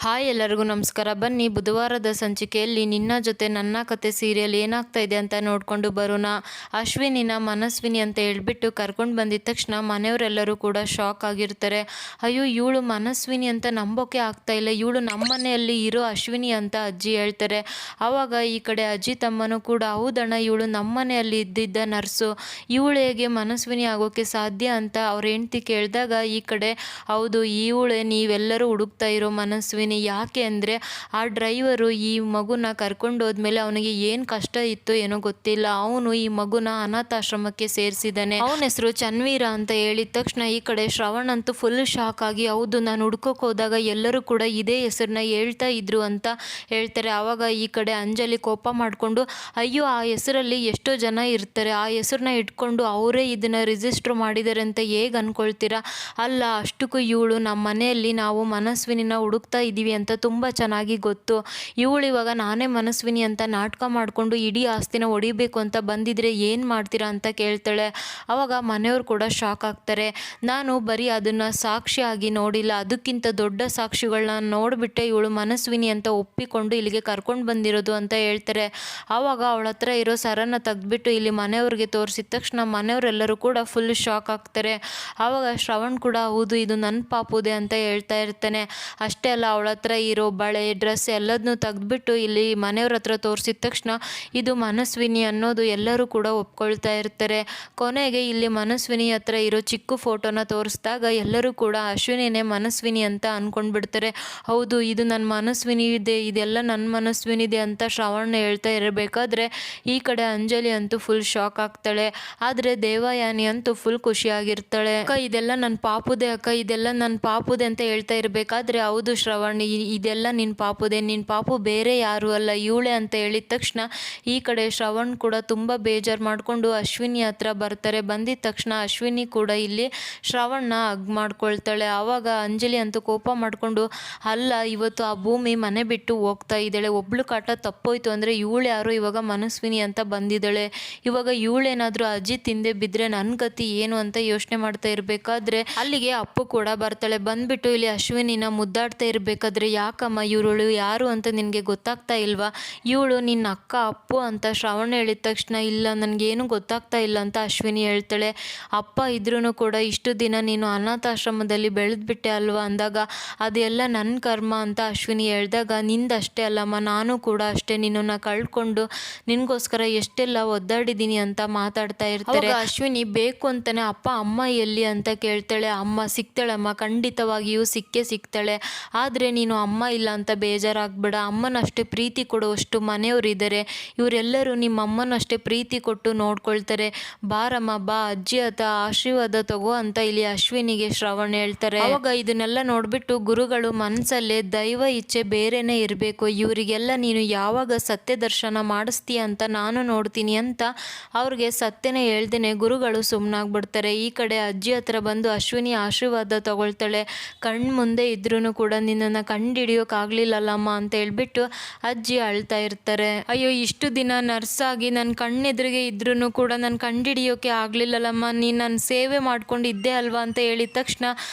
Hi ಎಲ್ಲರಿಗೂ ನಮಸ್ಕಾರ. ಬನ್ನಿ ಬುಧವಾರದ ಸಂಚಿಕೆಯಲ್ಲಿ ನಿನ್ನ ಜೊತೆ ನನ್ನ ಕತೆ ಸೀರಿಯಲ್ ಏನಾಗ್ತಾ ಇದೆ ಅಂತ ನೋಡಿಕೊಂಡು ಬರೋಣ. ಅಶ್ವಿನಿನ ಮನಸ್ವಿನಿ ಅಂತ ಹೇಳ್ಬಿಟ್ಟು ಕರ್ಕೊಂಡು ಬಂದಿದ ತಕ್ಷಣ ಮನೆಯವರೆಲ್ಲರೂ ಕೂಡ ಶಾಕ್ ಆಗಿರ್ತಾರೆ. ಅಯ್ಯೋ, ಇವಳು ಮನಸ್ವಿನಿ ಅಂತ ನಂಬೋಕೆ ಆಗ್ತಾ ಇಲ್ಲ, ಇವಳು ನಮ್ಮನೆಯಲ್ಲಿ ಇರೋ ಅಶ್ವಿನಿ ಅಂತ ಅಜ್ಜಿ ಹೇಳ್ತಾರೆ. ಆವಾಗ ಈ ಕಡೆ ಅಜ್ಜಿ ತಮ್ಮನೂ ಕೂಡ ಹೌದಣ್ಣ, ಇವಳು ನಮ್ಮನೆಯಲ್ಲಿ ಇದ್ದಿದ್ದ ನರ್ಸು, ಇವಳು ಹೇಗೆ ಮನಸ್ವಿನಿ ಆಗೋಕ್ಕೆ ಸಾಧ್ಯ ಅಂತ ಅವ್ರ ಹೆಂಡ್ತಿ ಕೇಳಿದಾಗ ಈ ಕಡೆ ಹೌದು, ಇವಳೇ ನೀವೆಲ್ಲರೂ ಹುಡುಕ್ತಾ ಇರೋ ಮನಸ್ವಿನಿ. ಯಾಕೆ ಅಂದರೆ ಆ ಡ್ರೈವರು ಈ ಮಗುನ ಕರ್ಕೊಂಡು ಹೋದ್ಮೇಲೆ ಅವನಿಗೆ ಏನು ಕಷ್ಟ ಇತ್ತು ಏನೋ ಗೊತ್ತಿಲ್ಲ, ಅವನು ಈ ಮಗುನ ಅನಾಥಾಶ್ರಮಕ್ಕೆ ಸೇರಿಸಿದ್ದಾನೆ. ಅವನ ಹೆಸರು ಚನ್ವೀರ ಅಂತ ಹೇಳಿದ ತಕ್ಷಣ ಈ ಕಡೆ ಶ್ರವಣ್ ಅಂತೂ ಫುಲ್ ಶಾಕ್ ಆಗಿ, ಹೌದು ನಾನು ಹುಡ್ಕೋಕೆ ಹೋದಾಗ ಎಲ್ಲರೂ ಕೂಡ ಇದೇ ಹೆಸರನ್ನ ಹೇಳ್ತಾ ಇದ್ರು ಅಂತ ಹೇಳ್ತಾರೆ. ಆವಾಗ ಈ ಕಡೆ ಅಂಜಲಿ ಕೋಪ ಮಾಡಿಕೊಂಡು, ಅಯ್ಯೋ ಆ ಹೆಸರಲ್ಲಿ ಎಷ್ಟೋ ಜನ ಇರ್ತಾರೆ, ಆ ಹೆಸರನ್ನ ಇಟ್ಕೊಂಡು ಅವರೇ ಇದನ್ನ ರಿಜಿಸ್ಟರ್ ಮಾಡಿದ್ದಾರೆ ಅಂತ ಹೇಗೆ ಅನ್ಕೊಳ್ತೀರಾ? ಅಲ್ಲ, ಅಷ್ಟಕ್ಕೂ ಇವಳು ನಮ್ಮ ಮನೆಯಲ್ಲಿ ನಾವು ಮನಸ್ವಿನಿನ ಹುಡುಕ್ತಾ ಇದ್ದೀವಿ ಅಂತ ತುಂಬ ಚೆನ್ನಾಗಿ ಗೊತ್ತು. ಇವಳು ಇವಾಗ ನಾನೇ ಮನಸ್ವಿನಿ ಅಂತ ನಾಟಕ ಮಾಡಿಕೊಂಡು ಇಡೀ ಆಸ್ತಿನ ಹೊಡಿಬೇಕು ಅಂತ ಬಂದಿದ್ರೆ ಏನು ಮಾಡ್ತೀರಾ ಅಂತ ಕೇಳ್ತಾಳೆ. ಆವಾಗ ಮನೆಯವರು ಕೂಡ ಶಾಕ್ ಆಗ್ತಾರೆ. ನಾನು ಬರೀ ಅದನ್ನು ಸಾಕ್ಷಿಯಾಗಿ ನೋಡಿಲ್ಲ, ಅದಕ್ಕಿಂತ ದೊಡ್ಡ ಸಾಕ್ಷಿಗಳನ್ನ ನೋಡಿಬಿಟ್ಟೆ ಇವಳು ಮನಸ್ವಿನಿ ಅಂತ ಒಪ್ಪಿಕೊಂಡು ಇಲ್ಲಿಗೆ ಕರ್ಕೊಂಡು ಬಂದಿರೋದು ಅಂತ ಹೇಳ್ತಾರೆ. ಆವಾಗ ಅವಳ ಹತ್ರ ಇರೋ ಸರನ್ನ ತೆಗೆದ್ಬಿಟ್ಟು ಇಲ್ಲಿ ಮನೆಯವ್ರಿಗೆ ತೋರಿಸಿದ ತಕ್ಷಣ ಮನೆಯವರೆಲ್ಲರೂ ಕೂಡ ಫುಲ್ ಶಾಕ್ ಆಗ್ತಾರೆ. ಆವಾಗ ಶ್ರವಣ್ ಕೂಡ ಹೌದು ಇದು ನನ್ನ ಪಾಪುದೆ ಅಂತ ಹೇಳ್ತಾ ಇರ್ತಾನೆ. ಅಷ್ಟೇ ಅಲ್ಲ, ಅವಳ ಹತ್ರ ಇರೋ ಬಳೆ ಡ್ರೆಸ್ ಎಲ್ಲದನ್ನೂ ತೆಗೆದ್ಬಿಟ್ಟು ಇಲ್ಲಿ ಮನೆಯವ್ರ ಹತ್ರ ತೋರಿಸಿದ ತಕ್ಷಣ ಇದು ಮನಸ್ವಿನಿ ಅನ್ನೋದು ಎಲ್ಲರೂ ಕೂಡ ಒಪ್ಕೊಳ್ತಾ ಇರ್ತಾರೆ. ಕೊನೆಗೆ ಇಲ್ಲಿ ಮನಸ್ವಿನಿ ಹತ್ರ ಇರೋ ಚಿಕ್ಕ ಫೋಟೋನ ತೋರಿಸಿದಾಗ ಎಲ್ಲರೂ ಕೂಡ ಅಶ್ವಿನಿನೇ ಮನಸ್ವಿನಿ ಅಂತ ಅಂದ್ಕೊಂಡ್ಬಿಡ್ತಾರೆ. ಹೌದು ಇದು ನನ್ನ ಮನಸ್ವಿನಿ ಇದೆ, ಇದೆಲ್ಲ ನನ್ನ ಮನಸ್ವಿನಿದೆ ಅಂತ ಶ್ರವಣ ಹೇಳ್ತಾ ಇರಬೇಕಾದ್ರೆ ಈ ಕಡೆ ಅಂಜಲಿ ಅಂತೂ ಫುಲ್ ಶಾಕ್ ಆಗ್ತಾಳೆ. ಆದರೆ ದೇವಯಾನಿ ಅಂತೂ ಫುಲ್ ಖುಷಿಯಾಗಿರ್ತಾಳೆ. ಅಕ್ಕ ಇದೆಲ್ಲ ನನ್ನ ಪಾಪುದೆ, ಅಕ್ಕ ಇದೆಲ್ಲ ನನ್ನ ಪಾಪುದೆ ಅಂತ ಹೇಳ್ತಾ ಇರಬೇಕಾದ್ರೆ ಹೌದು ಶ್ರವಣ್ ಇದೆಲ್ಲ ನಿನ್ನ ಪಾಪುದೆ, ನಿನ್ನ ಪಾಪು ಬೇರೆ ಯಾರು ಅಲ್ಲ ಇವಳೆ ಅಂತ ಹೇಳಿದ ತಕ್ಷಣ ಈ ಕಡೆ ಶ್ರವಣ್ ಕೂಡ ತುಂಬ ಬೇಜಾರು ಮಾಡಿಕೊಂಡು ಅಶ್ವಿನಿ ಹತ್ರ ಬರ್ತಾರೆ. ಬಂದಿದ ತಕ್ಷಣ ಅಶ್ವಿನಿ ಕೂಡ ಇಲ್ಲಿ ಶ್ರವಣ್ನ ಹಗ್ ಮಾಡ್ಕೊಳ್ತಾಳೆ. ಆವಾಗ ಅಂಜಲಿ ಅಂತೂ ಕೋಪ ಮಾಡಿಕೊಂಡು, ಅಲ್ಲ ಇವತ್ತು ಆ ಭೂಮಿ ಮನೆ ಬಿಟ್ಟು ಹೋಗ್ತಾ ಇದ್ದಾಳೆ, ಒಬ್ಳು ಕಾಟ ತಪ್ಪೋಯ್ತು ಅಂದರೆ ಇವಳು ಯಾರು ಇವಾಗ ಮನಸ್ವಿನಿ ಅಂತ ಬಂದಿದ್ದಾಳೆ, ಇವಾಗ ಇವಳೇನಾದರೂ ಅಜಿತ್ ಹಿಂದೆ ಬಿದ್ದರೆ ನನ್ನ ಗತಿ ಏನು ಅಂತ ಯೋಚನೆ ಮಾಡ್ತಾ ಇರಬೇಕಾದ್ರೆ ಅಲ್ಲಿಗೆ ಅಪ್ಪು ಕೂಡ ಬರ್ತಾಳೆ. ಬಂದ್ಬಿಟ್ಟು ಇಲ್ಲಿ ಅಶ್ವಿನಿನ ಮುದ್ದಾಡ್ತಾ ಇರಬೇಕಾದ್ರೆ, ಯಾಕಮ್ಮ ಇವಳು ಯಾರು ಅಂತ ನಿನಗೆ ಗೊತ್ತಾಗ್ತಾ ಇಲ್ವಾ, ಇವಳು ನಿನ್ನ ಅಕ್ಕ ಅಪ್ಪು ಅಂತ ಶ್ರವಣ ಹೇಳಿದ ತಕ್ಷಣ ಇಲ್ಲ ನನಗೇನು ಗೊತ್ತಾಗ್ತಾ ಇಲ್ಲ ಅಂತ ಅಶ್ವಿನಿ ಹೇಳ್ತಾಳೆ. ಅಪ್ಪ ಇದ್ರೂ ಕೂಡ ಇಷ್ಟು ದಿನ ನೀನು ಅನಾಥಾಶ್ರಮದಲ್ಲಿ ಬೆಳೆದ್ಬಿಟ್ಟೆ ಅಲ್ವಾ ಅಂದಾಗ ಅದೆಲ್ಲ ನನ್ನ ಕರ್ಮ ಅಂತ ಅಶ್ವಿನಿ ಹೇಳಿದಾಗ, ನಿಂದಷ್ಟೇ ಅಲ್ಲಮ್ಮ ನಾನು ಕೂಡ ಅಷ್ಟೇ, ನಿನ್ನನ್ನು ಕಳ್ಕೊಂಡು ನಿನಗೋಸ್ಕರ ಎಷ್ಟೆಲ್ಲ ಒದ್ದಾಡಿದ್ದೀನಿ ಅಂತ ಮಾತಾಡ್ತಾ ಇರ್ತಾರೆ. ಅಶ್ವಿನಿ ಬೇಕು ಅಂತಾನೆ ಅಪ್ಪ ಅಮ್ಮ ಎಲ್ಲಿ ಅಂತ ಕೇಳ್ತಾಳೆ. ಅಮ್ಮ ಸಿಗ್ತಾಳಮ್ಮ, ಖಂಡಿತವಾಗಿಯೂ ಸಿಕ್ಕೇ ಸಿಗ್ತಾಳೆ, ಆದರೆ ನೀನು ಅಮ್ಮ ಇಲ್ಲ ಅಂತ ಬೇಜಾರಾಗ್ಬೇಡ, ಅಮ್ಮನಷ್ಟೇ ಪ್ರೀತಿ ಕೊಡುವಷ್ಟು ಮನೆಯವರಿದ್ದಾರೆ, ಇವರೆಲ್ಲರೂ ನಿಮ್ಮ ಅಮ್ಮನಷ್ಟೇ ಪ್ರೀತಿ ಕೊಟ್ಟು ನೋಡ್ಕೊಳ್ತಾರೆ, ಬಾರಮ್ಮ ಬಾ ಅಜ್ಜಿ ಹತ್ರ ಆಶೀರ್ವಾದ ತಗೋ ಅಂತ ಇಲ್ಲಿ ಅಶ್ವಿನಿಗೆ ಶ್ರವಣ್ ಹೇಳ್ತಾರೆ. ಅವಾಗ ಇದನ್ನೆಲ್ಲ ನೋಡ್ಬಿಟ್ಟು ಗುರುಗಳು ಮನಸ್ಸಲ್ಲೇ ದೈವ ಇಚ್ಛೆ ಬೇರೆನೇ ಇರಬೇಕು, ಇವರಿಗೆಲ್ಲ ನೀನು ಯಾವಾಗ ಸತ್ಯ ದರ್ಶನ ಮಾಡಿಸ್ತೀಯ ಅಂತ ನಾನು ನೋಡ್ತೀನಿ ಅಂತ ಅವ್ರಿಗೆ ಸತ್ಯನೇ ಹೇಳ್ದೇನೆ ಗುರುಗಳು ಸುಮ್ಮನಾಗ್ಬಿಡ್ತಾರೆ. ಈ ಕಡೆ ಅಜ್ಜಿ ಹತ್ರ ಬಂದು ಅಶ್ವಿನಿ ಆಶೀರ್ವಾದ ತಗೊಳ್ತಾಳೆ. ಕಣ್ಣು ಮುಂದೆ ಇದ್ರೂ ಕೂಡ ನಿನ್ನನ್ನು ಕಂಡುಹಿಡಿಯೋಕ್ಕಾಗಲಿಲ್ಲಲ್ಲಮ್ಮ ಅಂತ ಹೇಳ್ಬಿಟ್ಟು ಅಜ್ಜಿ ಅಳ್ತಾ ಇರ್ತಾರೆ. ಅಯ್ಯೋ ಇಷ್ಟು ದಿನ ನರ್ಸ್ ಆಗಿ ನನ್ನ ಕಣ್ಣೆದುರಿಗೆ ಇದ್ರೂ ಕೂಡ ನಾನು ಕಂಡುಹಿಡಿಯೋಕೆ ಆಗಲಿಲ್ಲಲ್ಲಮ್ಮ, ನೀನು ನನ್ನ ಸೇವೆ ಮಾಡ್ಕೊಂಡಿದ್ದೆ ಅಲ್ವಾ ಅಂತ ಹೇಳಿದ ತಕ್ಷಣ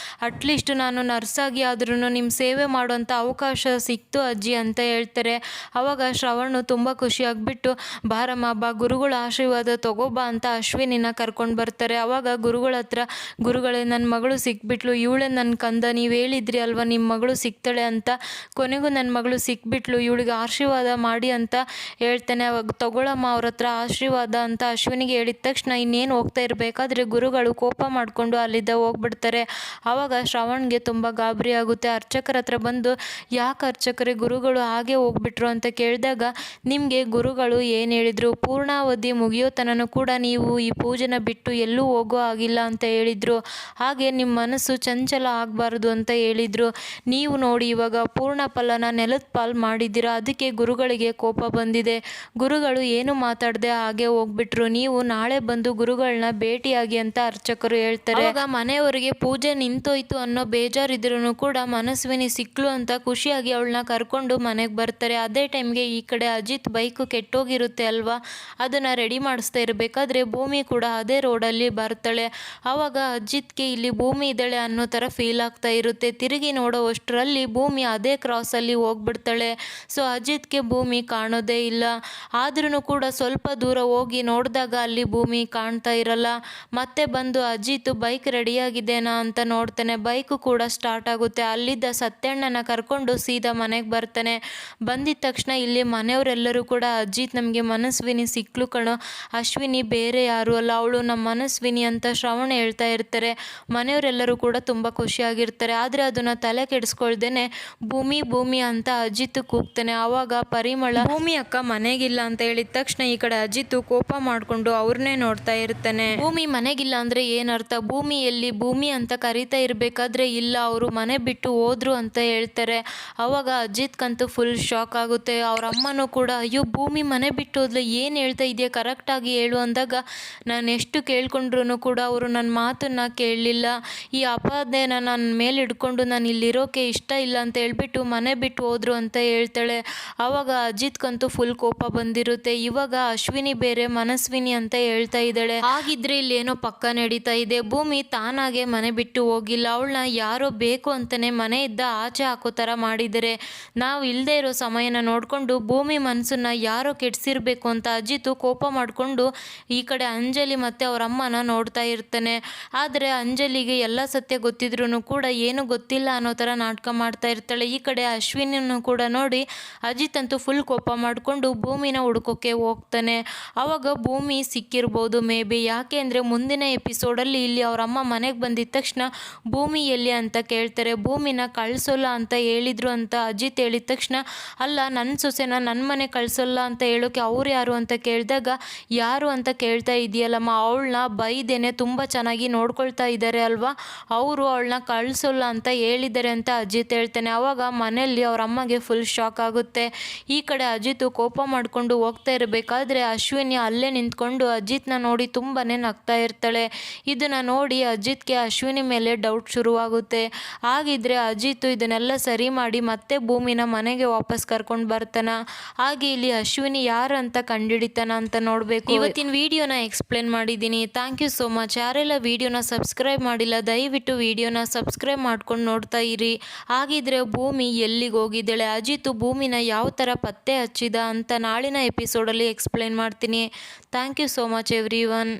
ಅಟ್ಲೀಸ್ಟ್ ನಾನು ನರ್ಸ್ ಆಗಿ ಆದ್ರೂ ನಿಮ್ಮ ಸೇವೆ ಮಾಡುವಂಥ ಅವಕಾಶ ಸಿಕ್ತು ಅಜ್ಜಿ ಅಂತ ಹೇಳ್ತಾರೆ. ಆವಾಗ ಶ್ರವಣು ತುಂಬ ಖುಷಿಯಾಗ್ಬಿಟ್ಟು ಬಾರಮ್ಮ ಬಾ ಗುರುಗಳ ಆಶೀರ್ವಾದ ತಗೋಬಾ ಅಂತ ಅಶ್ವಿನಿನ ಕರ್ಕೊಂಡು ಬರ್ತಾರೆ. ಆವಾಗ ಗುರುಗಳ ಹತ್ರ, ಗುರುಗಳೇ ನನ್ನ ಮಗಳು ಸಿಕ್ಬಿಟ್ಲು, ಇವಳೇ ನನ್ನ ಕಂದ, ನೀವು ಹೇಳಿದ್ರಿ ಅಲ್ವಾ ನಿಮ್ಮ ಮಗಳು ಸಿಗ್ತಾಳೆ ಅಂತ, ಕೊನೆಗೂ ನನ್ನ ಮಗಳು ಸಿಕ್ಬಿಟ್ಲು, ಇವಳಿಗೆ ಆಶೀರ್ವಾದ ಮಾಡಿ ಅಂತ ಹೇಳ್ತಾನೆ. ಅವಾಗ ತಗೊಳಮ್ಮ ಅವ್ರ ಹತ್ರ ಆಶೀರ್ವಾದ ಅಂತ ಅಶ್ವಿನಿಗೆ ಹೇಳಿದ ತಕ್ಷಣ ಇನ್ನೇನು ಹೋಗ್ತಾ ಇರಬೇಕಾದ್ರೆ ಗುರುಗಳು ಕೋಪ ಮಾಡಿಕೊಂಡು ಅಲ್ಲಿದ್ದ ಹೋಗ್ಬಿಡ್ತಾರೆ. ಆವಾಗ ಶ್ರವಣ್ಗೆ ತುಂಬ ಗಾಬರಿ ಆಗುತ್ತೆ. ಅರ್ಚಕರ ಹತ್ರ ಬಂದು, ಯಾಕೆ ಅರ್ಚಕರೇ ಗುರುಗಳು ಹಾಗೆ ಹೋಗ್ಬಿಟ್ರು ಅಂತ ಕೇಳಿದಾಗ ನಿಮಗೆ ಗುರುಗಳು ಏನು ಹೇಳಿದರು, ಪೂರ್ಣಾವಧಿ ಮುಗಿಯೋ ತನಕ ಕೂಡ ನೀವು ಈ ಪೂಜೆನ ಬಿಟ್ಟು ಎಲ್ಲೂ ಹೋಗೋ ಆಗಿಲ್ಲ ಅಂತ ಹೇಳಿದರು, ಹಾಗೆ ನಿಮ್ಮ ಮನಸ್ಸು ಚಂಚಲ ಆಗಬಾರ್ದು ಅಂತ ಹೇಳಿದರು, ನೀವು ನೋಡಿ ಇವಾಗ ಪೂರ್ಣ ಫಲನ ನೆಲದ ಪಾಲ್ ಮಾಡಿದ್ದೀರಾ, ಅದಕ್ಕೆ ಗುರುಗಳಿಗೆ ಕೋಪ ಬಂದಿದೆ, ಗುರುಗಳು ಏನು ಮಾತಾಡದೆ ಹಾಗೆ ಹೋಗ್ಬಿಟ್ರು, ನೀವು ನಾಳೆ ಬಂದು ಗುರುಗಳನ್ನ ಭೇಟಿಯಾಗಿ ಅಂತ ಅರ್ಚಕರು ಹೇಳ್ತಾರೆ. ಆವಾಗ ಮನೆಯವರಿಗೆ ಪೂಜೆ ನಿಂತೋಯ್ತು ಅನ್ನೋ ಬೇಜಾರಿದ್ರೂ ಕೂಡ ಮನಸ್ವಿನಿ ಸಿಕ್ಲು ಅಂತ ಖುಷಿಯಾಗಿ ಅವಳನ್ನ ಕರ್ಕೊಂಡು ಮನೆಗೆ ಬರ್ತಾರೆ. ಅದೇ ಟೈಮ್ಗೆ ಈ ಕಡೆ ಅಜಿತ್ ಬೈಕು ಕೆಟ್ಟೋಗಿರುತ್ತೆ ಅಲ್ವಾ, ಅದನ್ನು ರೆಡಿ ಮಾಡಿಸ್ತಾ ಇರಬೇಕಾದ್ರೆ ಭೂಮಿ ಕೂಡ ಅದೇ ರೋಡಲ್ಲಿ ಬರ್ತಾಳೆ. ಆವಾಗ ಅಜಿತ್ಗೆ ಇಲ್ಲಿ ಭೂಮಿ ಇದ್ದಾಳೆ ಅನ್ನೋ ಥರ ಫೀಲ್ ಆಗ್ತಾ ಇರುತ್ತೆ. ತಿರುಗಿ ನೋಡೋ ಅಷ್ಟರಲ್ಲಿ ಭೂಮಿ ಅದೇ ಕ್ರಾಸಲ್ಲಿ ಹೋಗ್ಬಿಡ್ತಾಳೆ. ಸೊ ಅಜಿತ್ಗೆ ಭೂಮಿ ಕಾಣೋದೇ ಇಲ್ಲ. ಆದ್ರೂ ಕೂಡ ಸ್ವಲ್ಪ ದೂರ ಹೋಗಿ ನೋಡಿದಾಗ ಅಲ್ಲಿ ಭೂಮಿ ಕಾಣ್ತಾ ಇರಲ್ಲ. ಮತ್ತೆ ಬಂದು ಅಜಿತ್ ಬೈಕ್ ರೆಡಿಯಾಗಿದೆನಾ ಅಂತ ನೋಡ್ತಾನೆ. ಬೈಕು ಕೂಡ ಸ್ಟಾರ್ಟ್ ಆಗುತ್ತೆ. ಅಲ್ಲಿದ್ದ ಸತ್ಯಣ್ಣನ ಕರ್ಕೊಂಡು ಸೀದಾ ಮನೆಗೆ ಬರ್ತಾನೆ. ಬಂದಿದ ತಕ್ಷಣ ಇಲ್ಲಿ ಮನೆಯವರೆಲ್ಲರೂ ಕೂಡ ಅಜಿತ್ ನಮಗೆ ಮನಸ್ವಿನಿ ಸಿಕ್ಲು ಕಣೋ, ಅಶ್ವಿನಿ ಬೇರೆ ಯಾರು ಅಲ್ಲ, ಅವಳು ನಮ್ಮ ಮನಸ್ವಿನಿ ಅಂತ ಶ್ರವಣ ಹೇಳ್ತಾ ಇರ್ತಾರೆ. ಮನೆಯವರೆಲ್ಲರೂ ಕೂಡ ತುಂಬ ಖುಷಿಯಾಗಿರ್ತಾರೆ. ಆದರೆ ಅದನ್ನು ತಲೆ ಕೆಡಿಸ್ಕೊಳ್ದೇನೆ ಭೂಮಿ ಭೂಮಿ ಅಂತ ಅಜಿತ್ ಕೂಗ್ತಾನೆ. ಆವಾಗ ಪರಿಮಳ ಭೂಮಿ ಅಕ್ಕ ಮನೆಗಿಲ್ಲ ಅಂತ ಹೇಳಿದ ತಕ್ಷಣ ಈ ಕಡೆ ಅಜಿತ್ ಕೋಪ ಮಾಡಿಕೊಂಡು ಅವ್ರನ್ನೇ ನೋಡ್ತಾ ಇರ್ತಾನೆ. ಭೂಮಿ ಮನೆಗಿಲ್ಲ ಅಂದರೆ ಏನರ್ಥ? ಭೂಮಿ ಎಲ್ಲಿ? ಭೂಮಿ ಅಂತ ಕರೀತಾ ಇರಬೇಕಾದ್ರೆ ಇಲ್ಲ, ಅವರು ಮನೆ ಬಿಟ್ಟು ಹೋದ್ರು ಅಂತ ಹೇಳ್ತಾರೆ. ಆವಾಗ ಅಜಿತ್ಗಂತೂ ಫುಲ್ ಶಾಕ್ ಆಗುತ್ತೆ. ಅವ್ರ ಅಮ್ಮನೂ ಕೂಡ ಅಯ್ಯೋ ಭೂಮಿ ಮನೆ ಬಿಟ್ಟು ಹೋದ್ಲು, ಏನು ಹೇಳ್ತಾ ಇದೆಯಾ, ಕರೆಕ್ಟಾಗಿ ಹೇಳು ಅಂದಾಗ ನಾನು ಎಷ್ಟು ಕೇಳ್ಕೊಂಡ್ರೂ ಕೂಡ ಅವರು ನನ್ನ ಮಾತನ್ನು ಕೇಳಲಿಲ್ಲ. ಈ ಅಪಾದನೆನ ನನ್ನ ಮೇಲೆ ಹಿಡ್ಕೊಂಡು ನಾನು ಇಲ್ಲಿರೋಕೆ ಇಷ್ಟ ಇಲ್ಲ ಅಂತ ಹೇಳ್ಬಿಟ್ಟು ಮನೆ ಬಿಟ್ಟು ಹೋದ್ರು ಅಂತ ಹೇಳ್ತಾಳೆ. ಆವಾಗ ಅಜಿತ್ಗಂತೂ ಫುಲ್ ಕೋಪ ಬಂದಿರುತ್ತೆ. ಇವಾಗ ಅಶ್ವಿನಿ ಬೇರೆ ಮನಸ್ವಿನಿ ಅಂತ ಹೇಳ್ತಾ ಇದ್ದಾಳೆ. ಹಾಗಿದ್ರೆ ಇಲ್ಲಿ ಏನೋ ಪಕ್ಕ ನಡೀತಾ ಇದೆ. ಭೂಮಿ ತಾನಾಗೆ ಮನೆ ಬಿಟ್ಟು ಹೋಗಿಲ್ಲ, ಅವಳನ್ನ ಯಾರೋ ಬೇಕು ಅಂತಾನೆ ಮನೆಯಿಂದ ಆಚೆ ಹಾಕೋ ಥರ ಮಾಡಿದ್ದಾರೆ. ನಾವು ಇಲ್ಲದೆ ಇರೋ ಸಮಯನ ನೋಡಿಕೊಂಡು ಭೂಮಿ ಮನಸ್ಸನ್ನ ಯಾರೋ ಕೆಡಿಸಿರ್ಬೇಕು ಅಂತ ಅಜಿತು ಕೋಪ ಮಾಡಿಕೊಂಡು ಈ ಕಡೆ ಅಂಜಲಿ ಮತ್ತು ಅವ್ರ ಅಮ್ಮನ ನೋಡ್ತಾ ಇರ್ತಾನೆ. ಆದರೆ ಅಂಜಲಿಗೆ ಎಲ್ಲ ಸತ್ಯ ಗೊತ್ತಿದ್ರೂ ಕೂಡ ಏನು ಗೊತ್ತಿಲ್ಲ ಅನ್ನೋ ಥರ ನಾಟಕ ಮಾಡ್ತಾ ಇರ್ತಾಳೆ. ಈ ಕಡೆ ಅಶ್ವಿನಿಯನ್ನು ಕೂಡ ನೋಡಿ ಅಜಿತ್ ಅಂತೂ ಫುಲ್ ಕೋಪ ಮಾಡಿಕೊಂಡು ಭೂಮಿನ ಹುಡ್ಕೋಕೆ ಹೋಗ್ತಾನೆ. ಆವಾಗ ಭೂಮಿ ಸಿಕ್ಕಿರ್ಬೋದು ಮೇ ಬಿ. ಯಾಕೆ ಅಂದರೆ ಮುಂದಿನ ಎಪಿಸೋಡಲ್ಲಿ ಇಲ್ಲಿ ಅವ್ರ ಅಮ್ಮ ಮನೆಗೆ ಬಂದಿದ್ದ ತಕ್ಷಣ ಭೂಮಿ ಎಲ್ಲಿ ಅಂತ ಕೇಳ್ತಾರೆ. ಭೂಮಿನ ಕಳಿಸೋಲ್ಲ ಅಂತ ಹೇಳಿದ್ರು ಅಂತ ಅಜಿತ್ ಹೇಳಿದ ತಕ್ಷಣ ಅಲ್ಲ, ನನ್ನ ಸೊಸೆನ ನನ್ನ ಮನೆ ಕಳಿಸೋಲ್ಲ ಅಂತ ಹೇಳೋಕೆ ಅವ್ರು ಯಾರು ಅಂತ ಕೇಳಿದಾಗ ಯಾರು ಅಂತ ಕೇಳ್ತಾ ಇದೆಯಲ್ಲಮ್ಮ, ಅವಳನ್ನ ಬೈದೇನೆ ತುಂಬ ಚೆನ್ನಾಗಿ ನೋಡ್ಕೊಳ್ತಾ ಇದ್ದಾರೆ ಅಲ್ವಾ, ಅವರು ಅವಳನ್ನ ಕಳಿಸೋಲ್ಲ ಅಂತ ಹೇಳಿದ್ದಾರೆ ಅಂತ ಅಜಿತ್ ಹೇಳ್ತಾನೆ. ಆವಾಗ ಮನೆಯಲ್ಲಿ ಅವ್ರ ಅಮ್ಮಗೆ ಫುಲ್ ಶಾಕ್ ಆಗುತ್ತೆ. ಈ ಕಡೆ ಅಜಿತ್ ಕೋಪ ಮಾಡಿಕೊಂಡು ಹೋಗ್ತಾ ಇರಬೇಕಾದ್ರೆ ಅಶ್ವಿನಿ ಅಲ್ಲೇ ನಿಂತ್ಕೊಂಡು ಅಜಿತ್ನ ನೋಡಿ ತುಂಬಾ ನಗ್ತಾ ಇರ್ತಾಳೆ. ಇದನ್ನು ನೋಡಿ ಅಜಿತ್ಗೆ ಅಶ್ವಿನಿ ಮೇಲೆ ಡೌಟ್ ಶುರುವಾಗುತ್ತೆ. ಹಾಗಿದ್ರೆ ಅಜಿತ್ ಇದನ್ನೆಲ್ಲ ಸರಿ ಮಾಡಿ ಮತ್ತೆ ಭೂಮಿನ ಮನೆಗೆ ವಾಪಸ್ ಕರ್ಕೊಂಡು ಬರ್ತಾನ. ಹಾಗೆ ಇಲ್ಲಿ ಅಶ್ವಿನಿ ಯಾರು ಅಂತ ಕಂಡುಹಿಡಿತಾನ ಅಂತ ನೋಡಬೇಕು. ಇವತ್ತಿನ ವಿಡಿಯೋನ ಎಕ್ಸ್ಪ್ಲೇನ್ ಮಾಡಿದ್ದೀನಿ. Thank you so much. ಯಾರೆಲ್ಲ ವಿಡಿಯೋನ ಸಬ್ಸ್ಕ್ರೈಬ್ ಮಾಡಿಲ್ಲ ದಯವಿಟ್ಟು ವಿಡಿಯೋನ ಸಬ್ಸ್ಕ್ರೈಬ್ ಮಾಡ್ಕೊಂಡು ನೋಡ್ತಾ ಇರಿ. ಹಾಗಿದ್ರೆ ಭೂಮಿ ಎಲ್ಲಿಗೆ ಹೋಗಿದ್ದಾಳೆ, ಅಜಿತ್ ಭೂಮಿನ ಯಾವ ಥರ ಪತ್ತೆ ಹಚ್ಚಿದ ಅಂತ ನಾಳಿನ ಎಪಿಸೋಡಲ್ಲಿ ಎಕ್ಸ್ಪ್ಲೇನ್ ಮಾಡ್ತೀನಿ. Thank you so much every one.